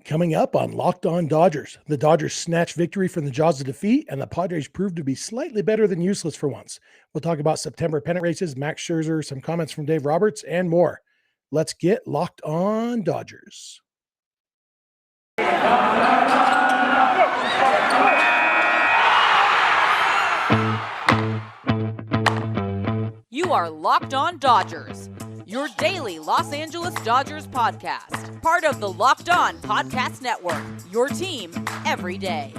Coming up on Locked On Dodgers, the Dodgers snatch victory from the jaws of defeat, and the Padres proved to be slightly better than useless for once. We'll talk about September pennant races, Max Scherzer, some comments from Dave Roberts, and more. Let's get Locked On Dodgers. You are Locked On Dodgers, your daily Los Angeles Dodgers podcast. Part of the Locked On Podcast Network, your team every day.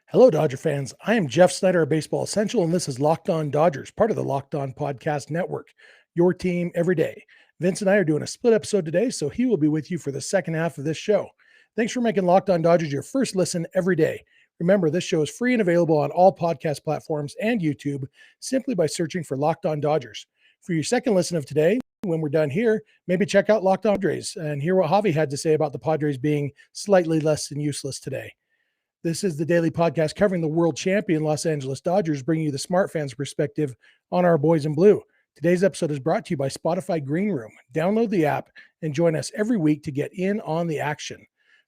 Hello, Dodger fans. I am Jeff Snider of Baseball Essential, and this is Locked On Dodgers, part of the Locked On Podcast Network, your team every day. Vince and I are doing a split episode today, so he will be with you for the second half of this show. Thanks for making Locked On Dodgers your first listen every day. Remember, this show is free and available on all podcast platforms and YouTube simply by searching for Locked On Dodgers. For your second listen of today, when we're done here, maybe check out Locked On Padres and hear what Javi had to say about the Padres being slightly less than useless today. This is the daily podcast covering the world champion Los Angeles Dodgers, bringing you the smart fans' perspective on our boys in blue. Today's episode is brought to you by Spotify Green Room. Download the app and join us every week to get in on the action.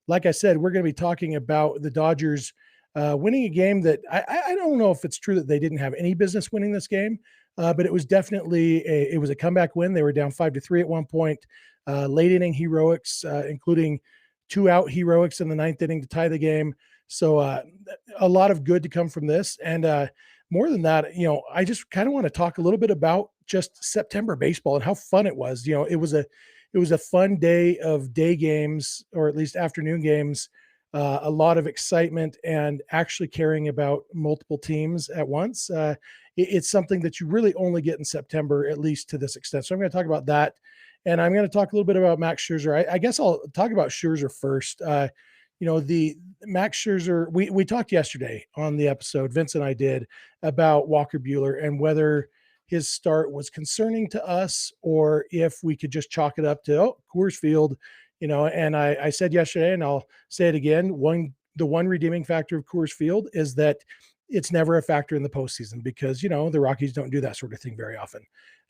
Like I said, we're going to be talking about the Dodgers winning a game that I don't know if it's true that they didn't have any business winning this game, but it was definitely it was a comeback win. They were down 5-3 at one point. Late inning heroics, including 2-out heroics in the ninth inning to tie the game. So a lot of good to come from this. And more than that, I just kind of want to talk a little bit about just September baseball and how fun it was. It was a fun day of day games, or at least afternoon games, a lot of excitement and actually caring about multiple teams at once. It's something that you really only get in September, at least to this extent. So I'm going to talk about that. And I'm going to talk a little bit about Max Scherzer. I guess I'll talk about Scherzer first. The Max Scherzer, we talked yesterday on the episode, Vince and I did, about Walker Buehler and whether his start was concerning to us or if we could just chalk it up to, Coors Field, and I said yesterday, and I'll say it again, the one redeeming factor of Coors Field is that it's never a factor in the postseason because, the Rockies don't do that sort of thing very often.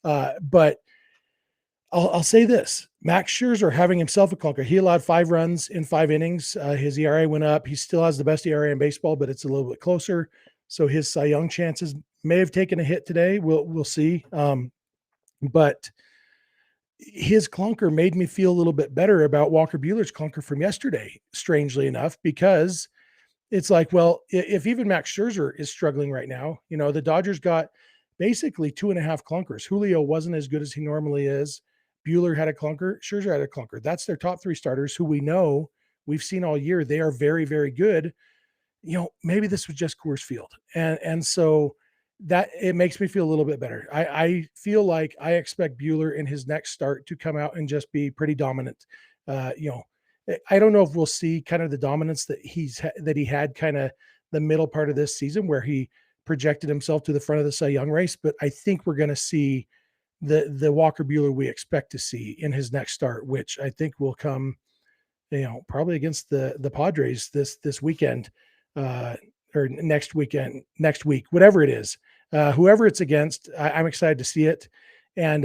But I'll say this, Max Scherzer having himself a clunker. He allowed 5 runs in 5 innings. His ERA went up. He still has the best ERA in baseball, but it's a little bit closer. So his Cy Young chances may have taken a hit today. We'll see. But his clunker made me feel a little bit better about Walker Buehler's clunker from yesterday, strangely enough, because it's like, well, if even Max Scherzer is struggling right now, the Dodgers got basically 2.5 clunkers. Julio wasn't as good as he normally is. Buehler had a clunker. Scherzer had a clunker. That's their top 3 starters who we've seen all year. They are very, very good. Maybe this was just Coors Field. And so that it makes me feel a little bit better. I feel like I expect Buehler in his next start to come out and just be pretty dominant. I don't know if we'll see kind of the dominance that he had kind of the middle part of this season where he projected himself to the front of the Cy Young race, but I think we're going to see the Walker Buehler we expect to see in his next start, which I think will come, probably against the Padres this weekend, or next week, whatever it is, whoever it's against. I'm excited to see it. And,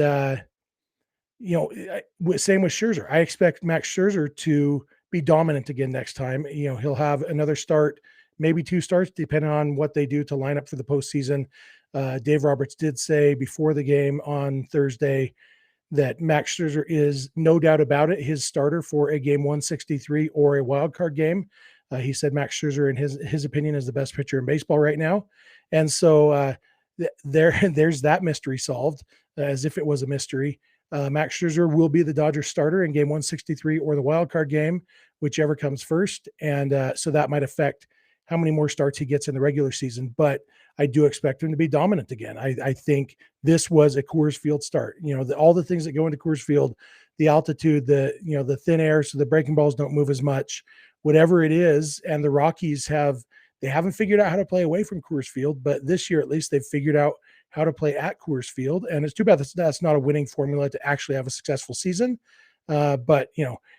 same with Scherzer. I expect Max Scherzer to be dominant again next time. He'll have another start, maybe 2 starts, depending on what they do to line up for the postseason. Dave Roberts did say before the game on Thursday that Max Scherzer is, no doubt about it, his starter for a game 163 or a wild card game. He said Max Scherzer, in his opinion, is the best pitcher in baseball right now. And so there's that mystery solved, as if it was a mystery. Max Scherzer will be the Dodgers starter in game 163 or the wild card game, whichever comes first. And so that might affect how many more starts he gets in the regular season. But I do expect him to be dominant again. I think this was a Coors Field start. All the things that go into Coors Field, the altitude, the thin air, so the breaking balls don't move as much, whatever it is. And the Rockies haven't figured out how to play away from Coors Field, but this year at least they've figured out how to play at Coors Field. And it's too bad that's not a winning formula to actually have a successful season. But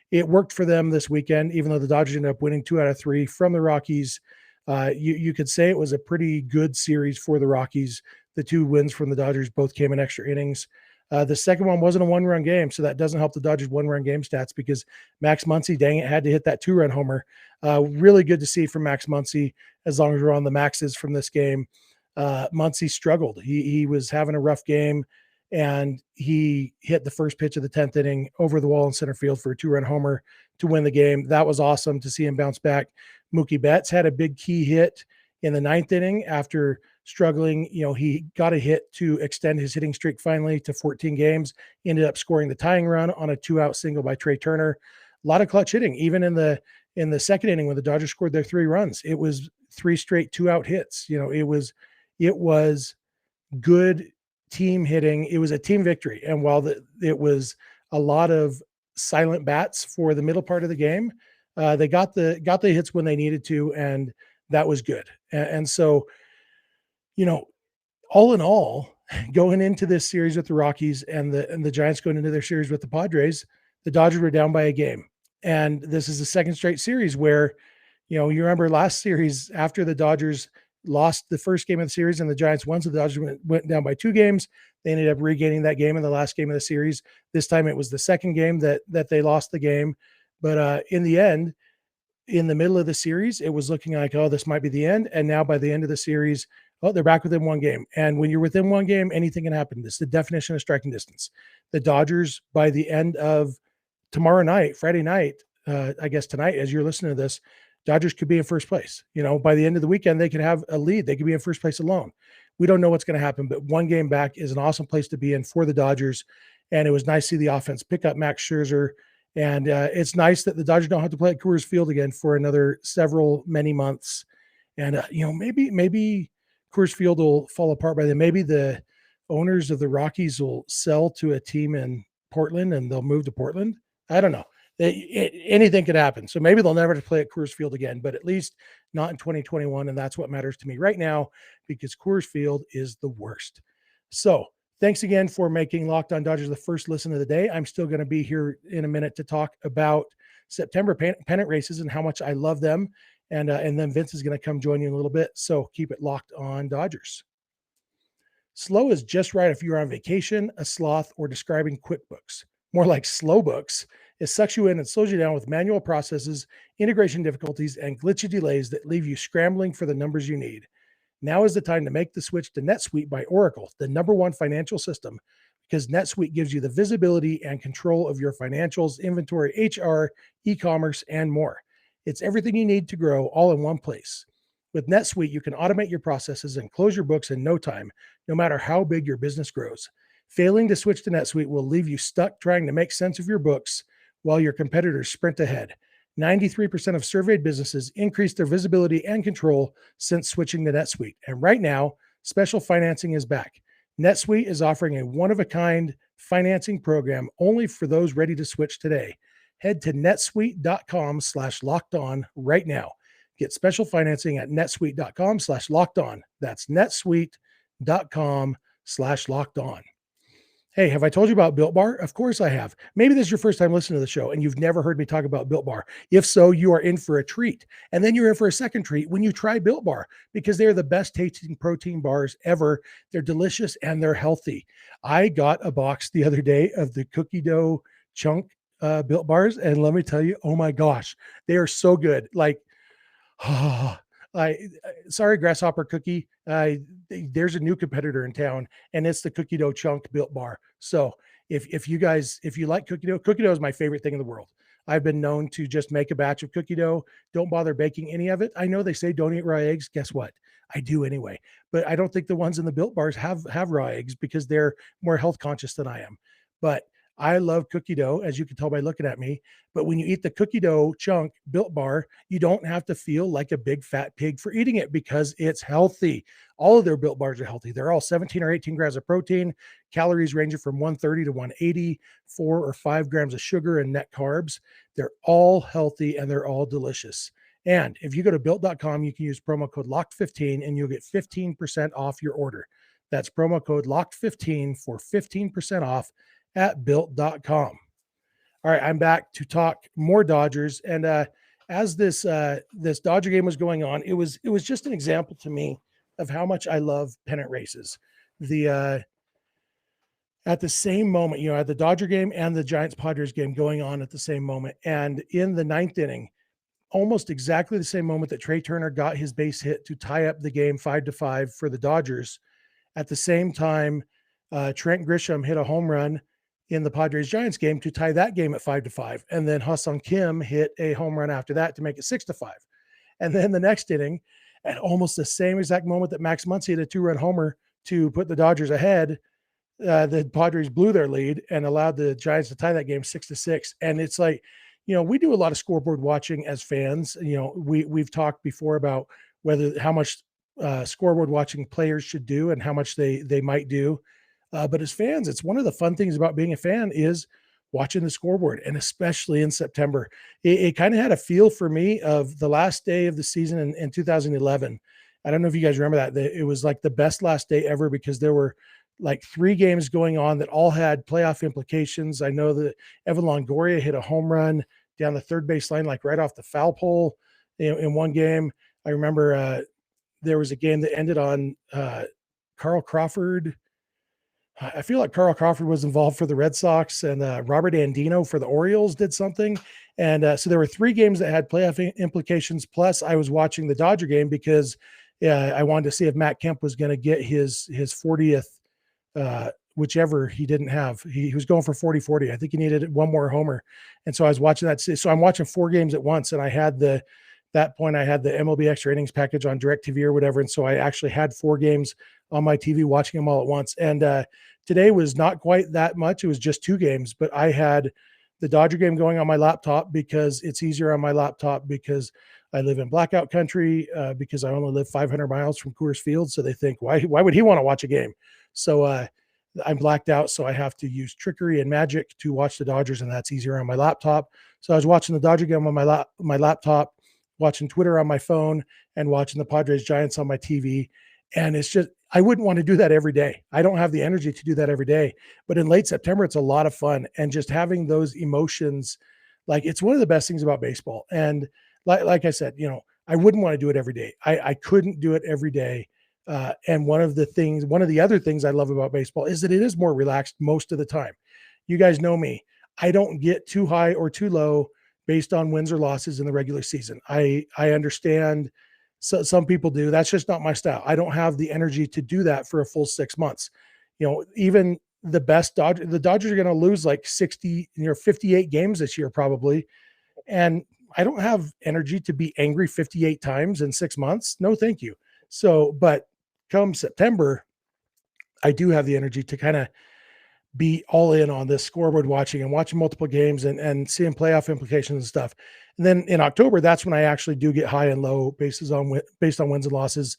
it worked for them this weekend, even though the Dodgers ended up winning 2 out of 3 from the Rockies. You could say it was a pretty good series for the Rockies. The 2 wins from the Dodgers both came in extra innings. The second one wasn't a 1-run game, so that doesn't help the Dodgers 1-run game stats because Max Muncy, dang it, had to hit that 2-run homer. Really good to see from Max Muncy as long as we're on the Maxes from this game. Muncy struggled. He was having a rough game, and he hit the first pitch of the 10th inning over the wall in center field for a 2-run homer to win the game. That was awesome to see him bounce back. Mookie Betts had a big key hit in the 9th inning after struggling. He got a hit to extend his hitting streak finally to 14 games, ended up scoring the tying run on a 2-out single by Trey Turner. A lot of clutch hitting, even in the 2nd inning when the Dodgers scored their 3 runs. It was 3 straight 2-out hits. It was good team hitting. It was a team victory. And while it was a lot of silent bats for the middle part of the game, they got the hits when they needed to, and that was good. And so, all in all, going into this series with the Rockies and the Giants going into their series with the Padres, the Dodgers were down by a game. And this is the second straight series where, you remember last series after the Dodgers lost the first game of the series and the Giants won, so the Dodgers went down by 2 games. They ended up regaining that game in the last game of the series. This time it was the second game that they lost the game. But in the end, in the middle of the series, it was looking like, oh, this might be the end. And now by the end of the series, they're back within 1 game. And when you're within 1 game, anything can happen. This is the definition of striking distance. The Dodgers, by the end of tomorrow night, Friday night, I guess tonight, as you're listening to this, Dodgers could be in first place. By the end of the weekend, they could have a lead. They could be in first place alone. We don't know what's going to happen, but 1 game back is an awesome place to be in for the Dodgers. And it was nice to see the offense pick up Max Scherzer. And it's nice that the Dodgers don't have to play at Coors Field again for another many months. And, maybe Coors Field will fall apart by then. Maybe the owners of the Rockies will sell to a team in Portland and they'll move to Portland. I don't know. Anything could happen. So maybe they'll never play at Coors Field again, but at least not in 2021. And that's what matters to me right now, because Coors Field is the worst. So thanks again for making Locked On Dodgers the first listen of the day. I'm still going to be here in a minute to talk about September pennant races and how much I love them. And then Vince is going to come join you in a little bit. So keep it locked on Dodgers. Slow is just right if you're on vacation, a sloth, or describing QuickBooks. More like slow books. It sucks you in and slows you down with manual processes, integration difficulties, and glitchy delays that leave you scrambling for the numbers you need. Now is the time to make the switch to NetSuite by Oracle, the #1 financial system, because NetSuite gives you the visibility and control of your financials, inventory, HR, e-commerce, and more. It's everything you need to grow all in one place. With NetSuite, you can automate your processes and close your books in no time, no matter how big your business grows. Failing to switch to NetSuite will leave you stuck trying to make sense of your books while your competitors sprint ahead. 93% of surveyed businesses increased their visibility and control since switching to NetSuite. And right now, special financing is back. NetSuite is offering a one-of-a-kind financing program only for those ready to switch today. Head to netsuite.com/lockedon right now. Get special financing at netsuite.com/lockedon. That's netsuite.com/lockedon. Hey, have I told you about Built Bar? Of course I have. Maybe this is your first time listening to the show and you've never heard me talk about Built Bar. If so, you are in for a treat. And then you're in for a second treat when you try Built Bar, because they're the best tasting protein bars ever. They're delicious and they're healthy. I got a box the other day of the cookie dough chunk Built Bars, and let me tell you, oh my gosh, they are so good. Like, sorry, Grasshopper Cookie. There's a new competitor in town, and it's the cookie dough chunk Built Bar. So if you like cookie dough is my favorite thing in the world. I've been known to just make a batch of cookie dough. Don't bother baking any of it. I know they say don't eat raw eggs. Guess what? I do anyway. But I don't think the ones in the Built Bars have raw eggs because they're more health conscious than I am. But I love cookie dough, as you can tell by looking at me. But when you eat the cookie dough chunk Built Bar, you don't have to feel like a big fat pig for eating it because it's healthy. All of their Built Bars are healthy. They're all 17 or 18 grams of protein, calories ranging from 130 to 180, 4 or 5 grams of sugar and net carbs. They're all healthy and they're all delicious. And if you go to built.com, you can use promo code LOCKED15 and you'll get 15% off your order. That's promo code LOCKED15 for 15% off at built.com. All right, I'm back to talk more Dodgers. And as this Dodger game was going on, it was just an example to me of how much I love pennant races. The At the same moment, you know, at the Dodger game and the Giants Padres game going on at the same moment, and in the ninth inning, almost exactly the same moment that Trey Turner got his base hit to tie up the game 5-5 for the Dodgers. At the same time, Trent Grisham hit a home run in the Padres Giants game to tie that game at 5-5, and then Ha-Seong Kim hit a home run after that to make it 6-5. And then the next inning, at almost the same exact moment that Max Muncy hit a 2-run homer to put the Dodgers ahead, the Padres blew their lead and allowed the Giants to tie that game 6-6. And it's like, you know, we do a lot of scoreboard watching as fans. You know, we've talked before about how much scoreboard watching players should do and how much they might do. But as fans, it's one of the fun things about being a fan is watching the scoreboard, and especially in September. It kind of had a feel for me of the last day of the season in 2011. I don't know if you guys remember that. It was like the best last day ever because there were like 3 games going on that all had playoff implications. I know that Evan Longoria hit a home run down the third base line, like right off the foul pole in one game. I remember there was a game that ended on Carl Crawford. I feel like Carl Crawford was involved for the Red Sox, and Robert Andino for the Orioles did something. And so there were 3 games that had playoff implications. Plus I was watching the Dodger game because I wanted to see if Matt Kemp was going to get his 40th, whichever he didn't have. He was going for 40-40. I think he needed one more homer. And so I was watching that. So I'm watching 4 games at once. And I had that point, I had the MLB Extra Innings package on DirecTV or whatever. And so I actually had 4 games on my TV watching them all at once. And today was not quite that much. It was just 2 games, but I had the Dodger game going on my laptop because it's easier on my laptop because I live in blackout country, because I only live 500 miles from Coors Field. So they think, why would he want to watch a game? So I'm blacked out. So I have to use trickery and magic to watch the Dodgers, and that's easier on my laptop. So I was watching the Dodger game on my laptop, watching Twitter on my phone, and watching the Padres Giants on my TV. And it's just, I wouldn't want to do that every day. I don't have the energy to do that every day, but in late September, it's a lot of fun. And just having those emotions, like, it's one of the best things about baseball. And like I said, you know, I wouldn't want to do it every day. I couldn't do it every day. And one of the other things I love about baseball is that it is more relaxed most of the time. You guys know me. I don't get too high or too low based on wins or losses in the regular season. I understand some people do. That's just not my style. I don't have the energy to do that for a full 6 months. You know, even the best the Dodgers are going to lose like 58 games this year probably. And I don't have energy to be angry 58 times in 6 months. No, thank you. So, but come September, I do have the energy to kind of be all in on this scoreboard watching and watching multiple games and seeing playoff implications and stuff. And then in October, that's when I actually do get high and low based on wins and losses.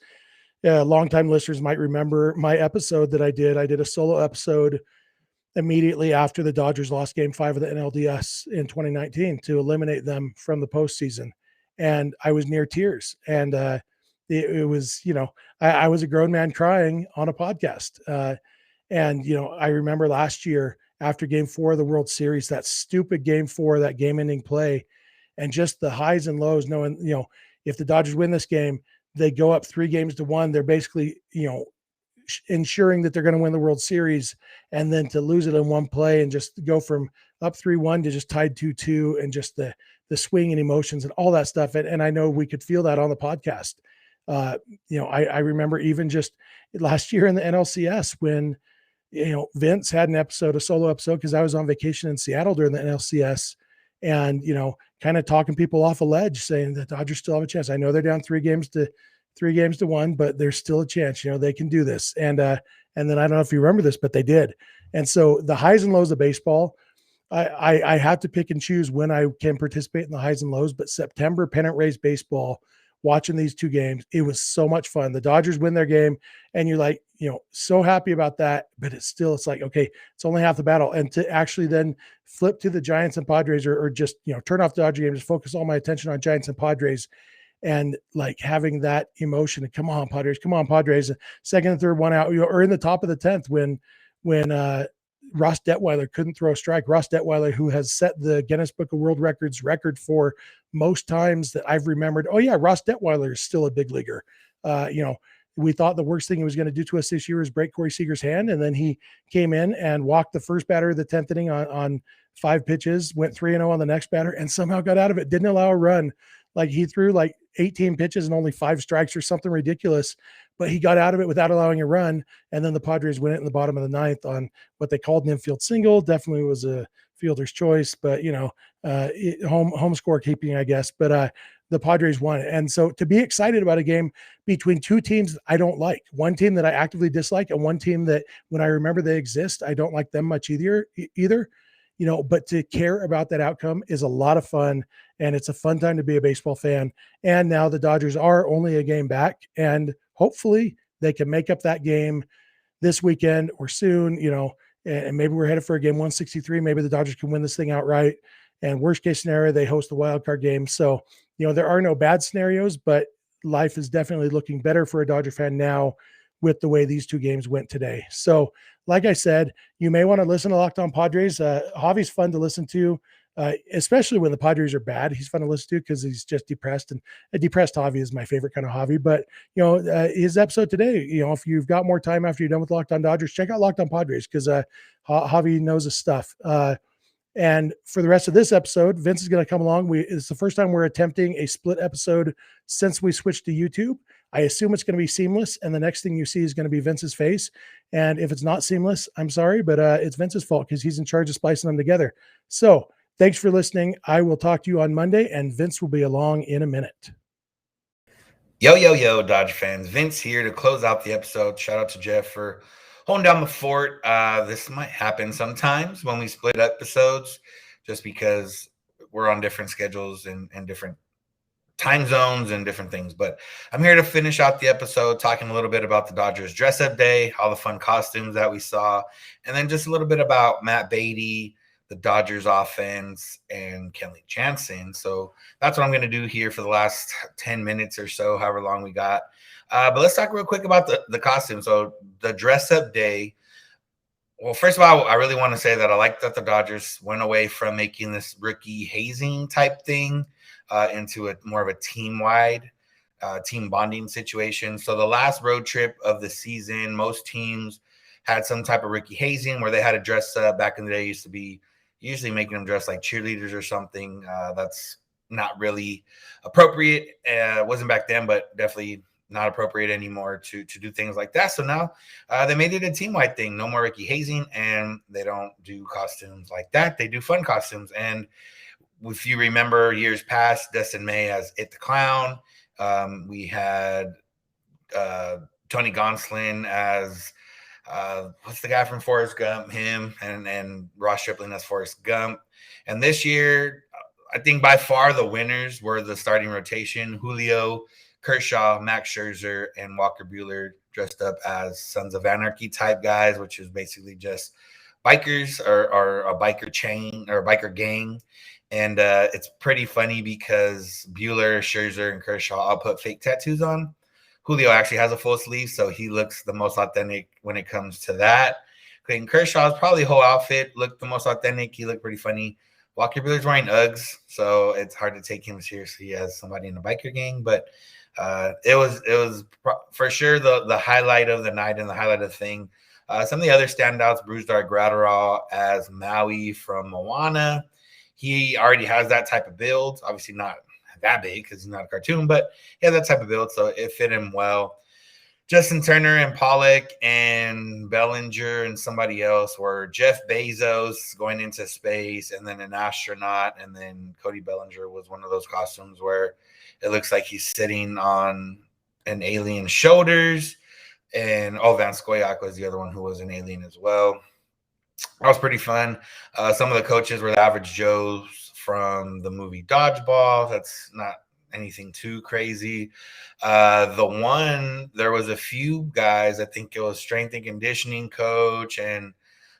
Longtime listeners might remember my episode that I did. I did a solo episode immediately after the Dodgers lost Game 5 of the NLDS in 2019 to eliminate them from the postseason. And I was near tears. And it was, you know, I was a grown man crying on a podcast. And, you know, I remember last year after Game 4 of the World Series, that stupid Game 4, that game-ending play, and just the highs and lows, knowing, you know, if the Dodgers win this game, they go up 3-1. They're basically, you know, ensuring that they're going to win the World Series, and then to lose it in one play and just go from up 3-1 to just tied 2-2, and just the swing and emotions and all that stuff. And I know we could feel that on the podcast. You know, I remember even just last year in the NLCS when, you know, Vince had a solo episode, because I was on vacation in Seattle during the NLCS, and, you know, kind of talking people off a ledge, saying that Dodgers still have a chance. I know they're down 3-1, but there's still a chance, you know, they can do this. And then I don't know if you remember this, but they did. And so the highs and lows of baseball, I have to pick and choose when I can participate in the highs and lows, but September pennant race baseball, watching these 2 games, it was so much fun. The Dodgers win their game, and you're like, you know, so happy about that, but it's like, okay, it's only half the battle. And to actually then flip to the Giants and Padres, or just, you know, turn off the Dodger game, just focus all my attention on Giants and Padres, and like having that emotion of, come on Padres, second and third, 1 out, you know, or in the top of the 10th when Ross Detweiler couldn't throw a strike. Ross Detweiler, who has set the Guinness Book of World Records record for most times that I've remembered. Oh yeah, Ross Detweiler is still a big leaguer. We thought the worst thing he was going to do to us this year is break Corey Seager's hand, and then he came in and walked the first batter of the 10th inning on 5 pitches, went 3-0 on the next batter, and somehow got out of it. Didn't allow a run. Like he threw like 18 pitches and only 5 strikes or something ridiculous, but he got out of it without allowing a run. And then the Padres win it in the bottom of the 9th on what they called an infield single. Definitely was a fielder's choice, but home score keeping, I guess. But the Padres won it. And so to be excited about a game between two teams I don't like, one team that I actively dislike and one team that when I remember they exist, I don't like them much either, but to care about that outcome is a lot of fun, and it's a fun time to be a baseball fan. And now the Dodgers are only a game back, and hopefully they can make up that game this weekend or soon, and maybe we're headed for a game 163. Maybe the Dodgers can win this thing outright. And worst case scenario, they host the wild card game. So, there are no bad scenarios, but life is definitely looking better for a Dodger fan now with the way these two games went today. So, like I said, you may want to listen to Locked On Padres. Javi's fun to listen to, especially when the Padres are bad. He's fun to listen to because he's just depressed, and a depressed Javi is my favorite kind of Javi. But, his episode today, if you've got more time after you're done with Locked On Dodgers, check out Locked On Padres because Javi knows his stuff. And for the rest of this episode, Vince is going to come along. It's the first time we're attempting a split episode since we switched to YouTube. I assume it's going to be seamless, and the next thing you see is going to be Vince's face. And if it's not seamless, I'm sorry, but it's Vince's fault because he's in charge of splicing them together. So thanks for listening. I will talk to you on Monday, and Vince will be along in a minute. Yo, Dodger fans. Vince here to close out the episode. Shout out to Jeff for holding down the fort. This might happen sometimes when we split episodes just because we're on different schedules and different time zones and different things. But I'm here to finish out the episode talking a little bit about the Dodgers dress-up day, all the fun costumes that we saw, and then just a little bit about Matt Beaty, the Dodgers offense, and Kenley Jansen. So that's what I'm going to do here for the last 10 minutes or so, however long we got. But let's talk real quick about the costume. So the dress-up day. Well, first of all, I really want to say that I like that the Dodgers went away from making this rookie hazing type thing into more of a team-wide team bonding situation. So the last road trip of the season, most teams had some type of rookie hazing where they had to dress up. Back in the day, used to be usually making them dress like cheerleaders or something. That's not really appropriate. It wasn't back then, but definitely not appropriate anymore to do things like that. So now they made it a team-wide thing. No more rookie hazing, and they don't do costumes like that. They do fun costumes. And if you remember years past, Dustin May as It the Clown. We had Tony Gonsolin as what's the guy from Forrest Gump? Him and Ross Stripling as Forrest Gump. And this year, I think by far the winners were the starting rotation: Julio, Kershaw, Max Scherzer, and Walker Buehler dressed up as Sons of Anarchy type guys, which is basically just bikers or a biker chain or a biker gang. And it's pretty funny because Buehler, Scherzer, and Kershaw all put fake tattoos on. Julio actually has a full sleeve, so he looks the most authentic when it comes to that. Clayton Kershaw's probably whole outfit looked the most authentic. He looked pretty funny. Walker Buehler's wearing Uggs, so it's hard to take him seriously as somebody in a biker gang. But it was for sure the highlight of the night and the highlight of the thing. Some of the other standouts: Brusdar Graterol as Maui from Moana. He already has that type of build. Obviously not that big because he's not a cartoon, but he has that type of build, so it fit him well. Justin Turner and Pollock and Bellinger and somebody else were Jeff Bezos going into space and then an astronaut, and then Cody Bellinger was one of those costumes where it looks like he's sitting on an alien's shoulders. And Van Scoyoc was the other one who was an alien as well. That was pretty fun. Some of the coaches were the average Joes from the movie Dodgeball. That's not anything too crazy. There was a few guys. I think it was strength and conditioning coach, and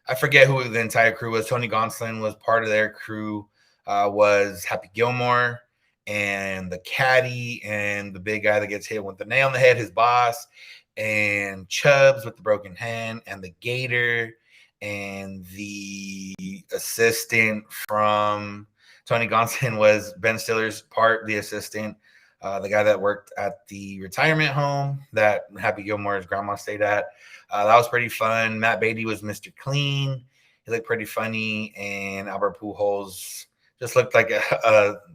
I forget who the entire crew was. Tony Gonsolin was part of their crew. Was Happy Gilmore and the caddy and the big guy that gets hit with the nail in the head, his boss, and Chubbs with the broken hand, and the Gator, and the assistant from Tony Gonson was Ben Stiller's part, the assistant, the guy that worked at the retirement home that Happy Gilmore's grandma stayed at. That was pretty fun. Matt Beaty was Mr. Clean. He looked pretty funny, and Albert Pujols just looked like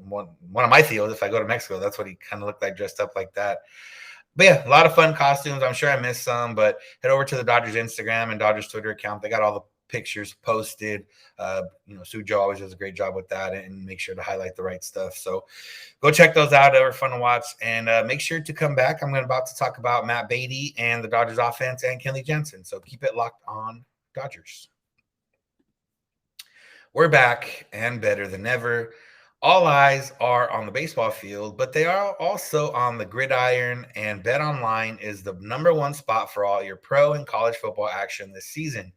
one of my Theos. If I go to Mexico, that's what he kind of looked like, dressed up like that. But yeah, a lot of fun costumes. I'm sure I missed some, but head over to the Dodgers Instagram and Dodgers Twitter account. They got all the pictures posted. Sujo always does a great job with that and make sure to highlight the right stuff. So go check those out. They were fun to watch. And make sure to come back. I'm about to talk about Matt Beaty and the Dodgers offense and Kenley Jensen. So keep it locked on Dodgers. We're back and better than ever. All eyes are on the baseball field, but they are also on the gridiron, and BetOnline is the #1 spot for all your pro and college football action this season.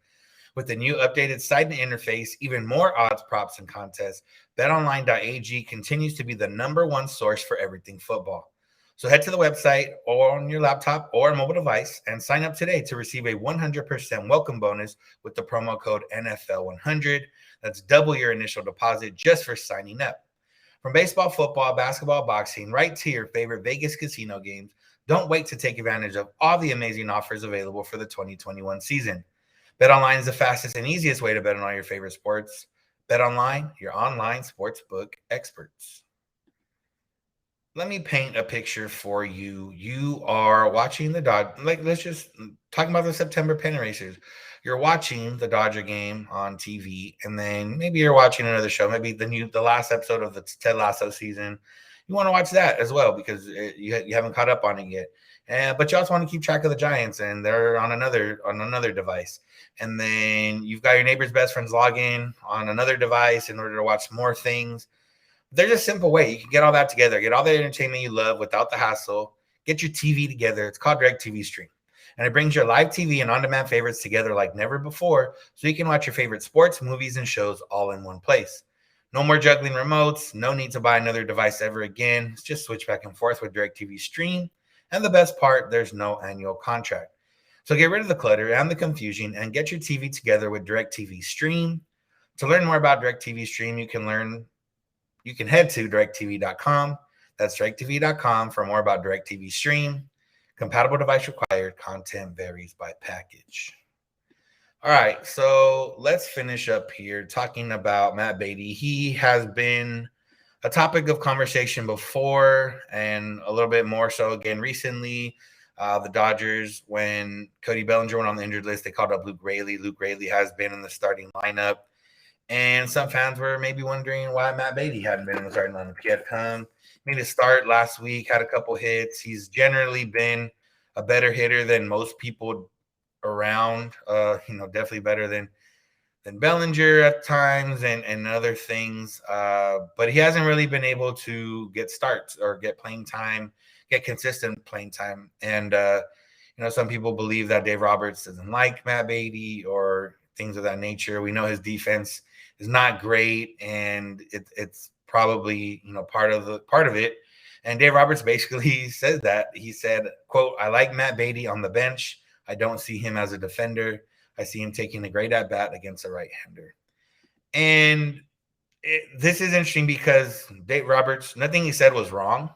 With the new updated site and interface, even more odds, props, and contests, BetOnline.ag continues to be the #1 source for everything football. So head to the website or on your laptop or mobile device and sign up today to receive a 100% welcome bonus with the promo code NFL100. That's double your initial deposit just for signing up. From baseball, football, basketball, boxing, right to your favorite Vegas casino games, don't wait to take advantage of all the amazing offers available for the 2021 season. BetOnline is the fastest and easiest way to bet on all your favorite sports. BetOnline, your online sportsbook experts. Let me paint a picture for you. You are watching the let's just talk about the September pennant racers. You're watching the Dodger game on TV, and then maybe you're watching another show, maybe the last episode of the Ted Lasso season. You want to watch that as well because you haven't caught up on it yet. But you also want to keep track of the Giants, and they're on another device. And then you've got your neighbor's best friend's login on another device in order to watch more things. There's a simple way. You can get all that together, get all the entertainment you love without the hassle, get your TV together. It's called DirecTV Stream. And it brings your live TV and on-demand favorites together like never before, so you can watch your favorite sports, movies, and shows all in one place. No more juggling remotes. No need to buy another device ever again. Just switch back and forth with DirecTV Stream. And the best part, there's no annual contract. So get rid of the clutter and the confusion and get your TV together with DirecTV Stream. To learn more about DirecTV Stream, you can head to directtv.com. That's directtv.com for more about DirecTV Stream. Compatible device required. Content varies by package. All right, so let's finish up here talking about Matt Beaty. He has been a topic of conversation before and a little bit more so again recently. The Dodgers, when Cody Bellinger went on the injured list, they called up Luke Raley. Luke Raley has been in the starting lineup. And some fans were maybe wondering why Matt Beaty hadn't been in the starting lineup. He had made a start last week, had a couple hits. He's generally been a better hitter than most people around. Definitely better than Bellinger at times and other things. But he hasn't really been able to get starts or get playing time, get consistent playing time. And some people believe that Dave Roberts doesn't like Matt Beaty or things of that nature. We know his defense is not great, and it's probably part of it. And Dave Roberts basically says that. He said, quote, "I like Matt Beaty on the bench. I don't see him as a defender. I see him taking a great at bat against a right-hander." And this is interesting because Dave Roberts, nothing he said was wrong.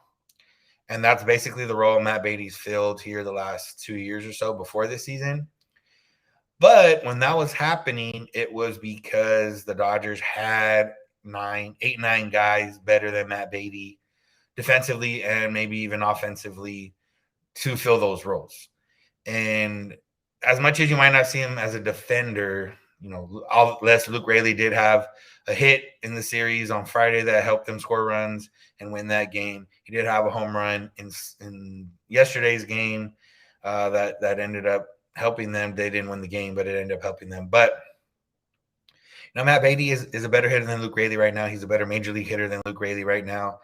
And that's basically the role Matt Beaty's filled here the last 2 years or so before this season. But when that was happening, it was because the Dodgers had 9 guys better than Matt Beaty defensively and maybe even offensively to fill those roles. And as much as you might not see him as a defender, unless Luke Raley did have a hit in the series on Friday that helped them score runs and win that game. He did have a home run in yesterday's game that ended up helping them. They didn't win the game, but it ended up helping them. But Matt Beaty is a better hitter than Luke Raley right now. He's a better major league hitter than Luke Raley right now.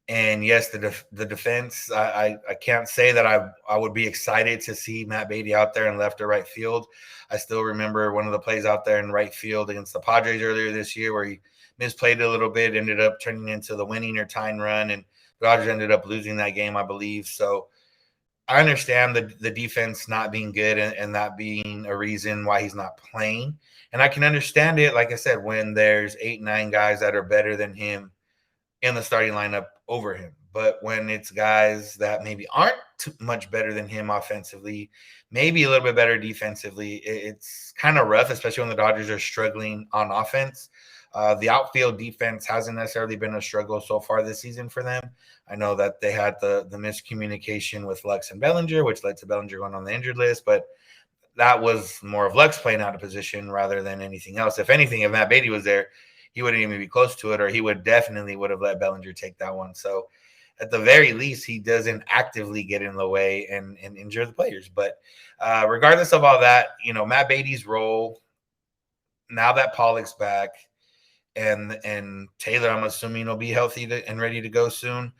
And yes, the defense, I can't say that I would be excited to see Matt Beaty out there in left or right field. I still remember one of the plays out there in right field against the Padres earlier this year where he misplayed it a little bit, ended up turning into the winning or tying run, and the Dodgers ended up losing that game, I believe. So I understand the defense not being good and that being a reason why he's not playing. And I can understand it, like I said, when there's 8, 9 guys that are better than him in the starting lineup over him. But when it's guys that maybe aren't too much better than him offensively, maybe a little bit better defensively, it's kind of rough, especially when the Dodgers are struggling on offense. The outfield defense hasn't necessarily been a struggle so far this season for them. I know that they had the miscommunication with Lux and Bellinger, which led to Bellinger going on the injured list, but that was more of Lux playing out of position rather than anything else. If anything, if Matt Beaty was there, he wouldn't even be close to it, or he would have let Bellinger take that one. So at the very least, he doesn't actively get in the way and injure the players. But regardless of all that, Matt Beaty's role, now that Pollock's back and Taylor, I'm assuming, will be healthy and ready to go soon.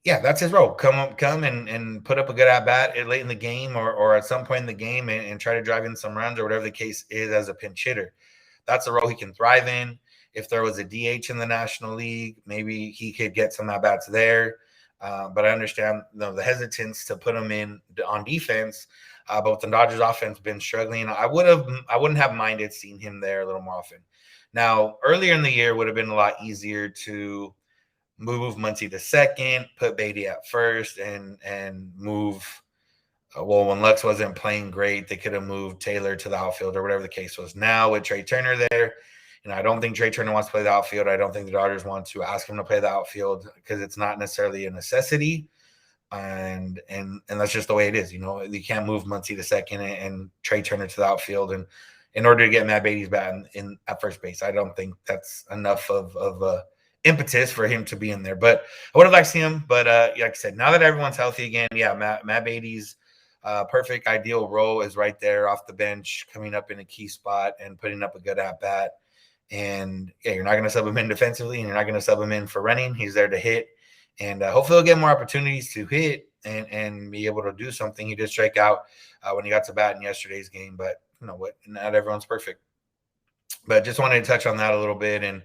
Yeah, that's his role. Come and put up a good at bat late in the game or at some point in the game and try to drive in some runs or whatever the case is as a pinch hitter. That's a role he can thrive in. If there was a DH in the National League, maybe he could get some at bats there. But I understand the hesitance to put him in on defense. But with the Dodgers offense been struggling, I wouldn't have minded seeing him there a little more often. Now, earlier in the year would have been a lot easier to move Muncy to second, put Beatty at first, and move. When Lux wasn't playing great, they could have moved Taylor to the outfield or whatever the case was. Now with Trey Turner there, I don't think Trey Turner wants to play the outfield. I don't think the Dodgers want to ask him to play the outfield because it's not necessarily a necessity. And that's just the way it is. You can't move Muncy to second and Trey Turner to the outfield. And in order to get Matt Beatty's bat in at first base, I don't think that's enough of impetus for him to be in there. But I would have liked to see him. But like I said, now that everyone's healthy again, yeah, Matt Beatty's perfect ideal role is right there off the bench, coming up in a key spot and putting up a good at bat. And yeah, you're not going to sub him in defensively, and you're not going to sub him in for running. He's there to hit, and hopefully he'll get more opportunities to hit and be able to do something. He did strike out when he got to bat in yesterday's game, but what? Not everyone's perfect. But just wanted to touch on that a little bit, and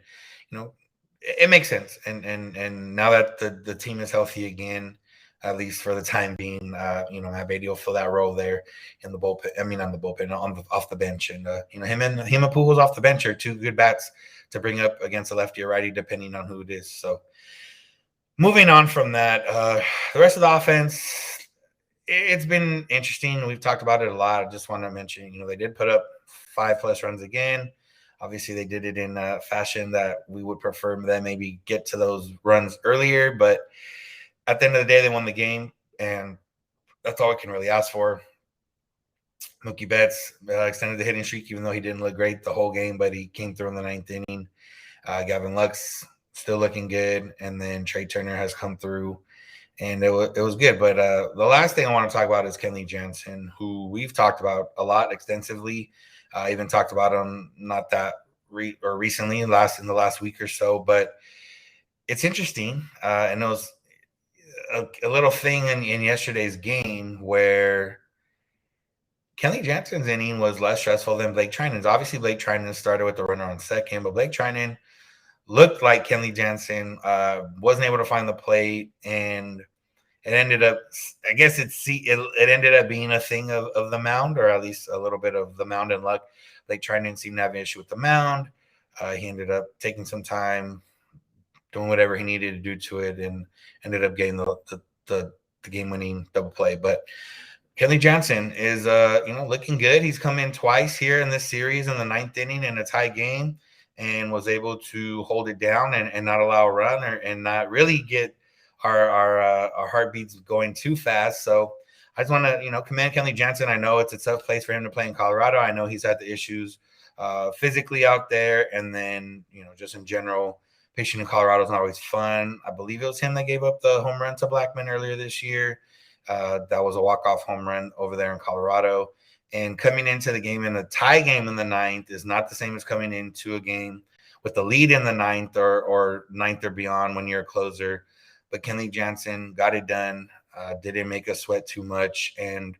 it makes sense. And now that the team is healthy again, at least for the time being, Matt Beaty will fill that role there in the bullpen. I mean, on the bullpen, off the bench, and him and Pujols off the bench are two good bats to bring up against a lefty or righty, depending on who it is. So, moving on from that, the rest of the offense, it's been interesting. We've talked about it a lot. I just want to mention, they did put up 5+ runs again. Obviously, they did it in a fashion that we would prefer them maybe get to those runs earlier, but at the end of the day, they won the game, and that's all we can really ask for. Mookie Betts extended the hitting streak, even though he didn't look great the whole game, but he came through in the 9th inning. Gavin Lux still looking good, and then Trey Turner has come through, and it was good. But the last thing I want to talk about is Kenley Jansen, who we've talked about a lot extensively. Even talked about him not that recently, in the last week or so. But it's interesting, and it was a little thing in yesterday's game where Kenley Jansen's inning was less stressful than Blake Treinen's. Obviously, Blake Treinen started with the runner on second, but Blake Treinen looked like Kenley Jansen wasn't able to find the plate, and it ended up, I guess it ended up being a thing of the mound, or at least a little bit of the mound and luck. Blake Treinen seemed to have an issue with the mound. He ended up taking some time, doing whatever he needed to do to it, and ended up getting the game-winning double play. But Kenley Jansen is looking good. He's come in twice here in this series in the 9th inning in a tie game, and was able to hold it down and not allow a run and not really get our heartbeats going too fast. So I just want to commend Kenley Jansen. I know it's a tough place for him to play in Colorado. I know he's had the issues physically out there, and then just in general. Pitching in Colorado is not always fun. I believe it was him that gave up the home run to Blackman earlier this year. That was a walk-off home run over there in Colorado. And coming into the game in a tie game in the 9th is not the same as coming into a game with the lead in the 9th or 9th or beyond when you're a closer. But Kenley Jansen got it done, didn't make us sweat too much. And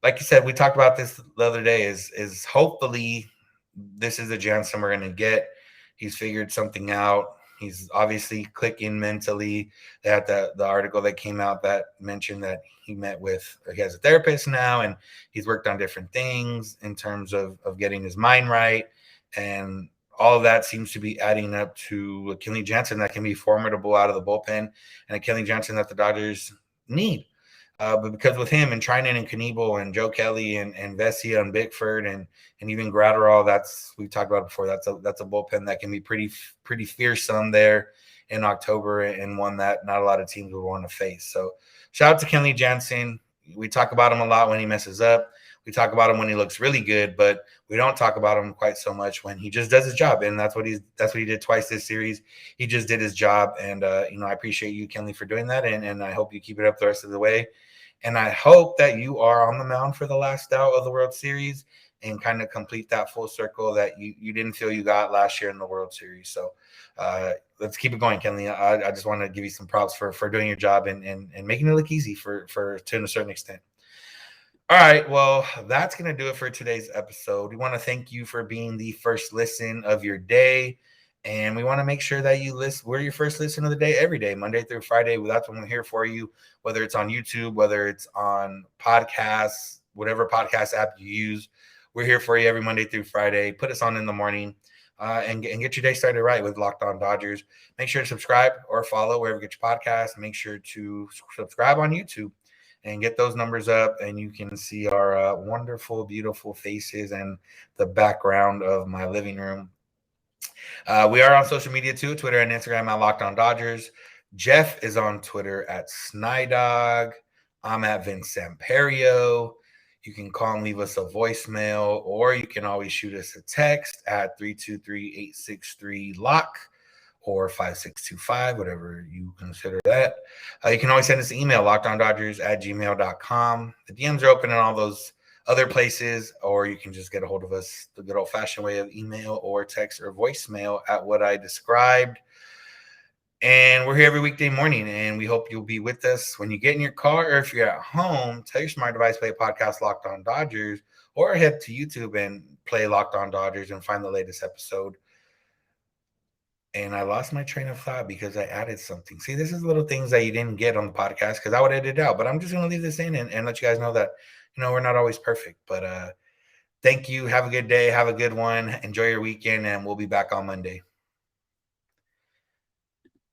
like you said, we talked about this the other day, is hopefully this is the Jansen we're going to get. He's figured something out. He's obviously clicking mentally. They had the article that came out that mentioned that he has a therapist now, and he's worked on different things in terms of getting his mind right. And all of that seems to be adding up to a Kenley Jansen that can be formidable out of the bullpen, and a Kenley Jansen that the Dodgers need. But because with him and Trinan and Knievel and Joe Kelly and Vesia and Bickford and even Gratterall, we've talked about it before. That's a bullpen that can be pretty fearsome there in October, and one that not a lot of teams would want to face. So shout out to Kenley Jansen. We talk about him a lot when he messes up. We talk about him when he looks really good, but we don't talk about him quite so much when he just does his job. And that's what he did twice this series. He just did his job. And, I appreciate you, Kenley, for doing that. And I hope you keep it up the rest of the way. And I hope that you are on the mound for the last out of the World Series and kind of complete that full circle that you didn't feel you got last year in the World Series. So let's keep it going, Kenley. I just want to give you some props for doing your job and making it look easy to a certain extent. All right, well, that's going to do it for today's episode. We want to thank you for being the first listen of your day. And we want to make sure that we're your first listen of the day every day, Monday through Friday. That's when we're here for you, whether it's on YouTube, whether it's on podcasts, whatever podcast app you use. We're here for you every Monday through Friday. Put us on in the morning and get your day started right with Locked On Dodgers. Make sure to subscribe or follow wherever you get your podcast. Make sure to subscribe on YouTube and get those numbers up, and you can see our wonderful, beautiful faces and the background of my living room. We are on social media too, Twitter and Instagram at Locked On Dodgers. Jeff is on Twitter at Snydog. I'm at Vince Samperio. You can call and leave us a voicemail, or you can always shoot us a text at 323-863-LOCK or 5625, whatever you consider that. You can always send us an email, lockedondodgers@gmail.com. The DMs are open in all those other places, or you can just get a hold of us the good old-fashioned way of email or text or voicemail at what I described. And we're here every weekday morning, and we hope you'll be with us when you get in your car, or if you're at home, tell your smart device, play podcast Locked On Dodgers, or head to YouTube and play Locked On Dodgers and find the latest episode. And I lost my train of thought because I added something. See, this is little things that you didn't get on the podcast because I would edit it out. But I'm just going to leave this in and let you guys know that, we're not always perfect. But thank you. Have a good day. Have a good one. Enjoy your weekend, and we'll be back on Monday.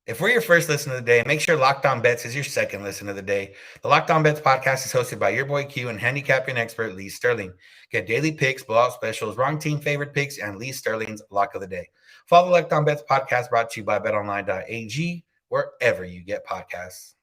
If we're your first listen of the day, make sure Locked On Bets is your second listen of the day. The Locked On Bets podcast is hosted by your boy Q and handicapping expert Lee Sterling. Get daily picks, blowout specials, wrong team favorite picks, and Lee Sterling's lock of the day. Follow the Locked On Bets podcast brought to you by BetOnline AG, wherever you get podcasts.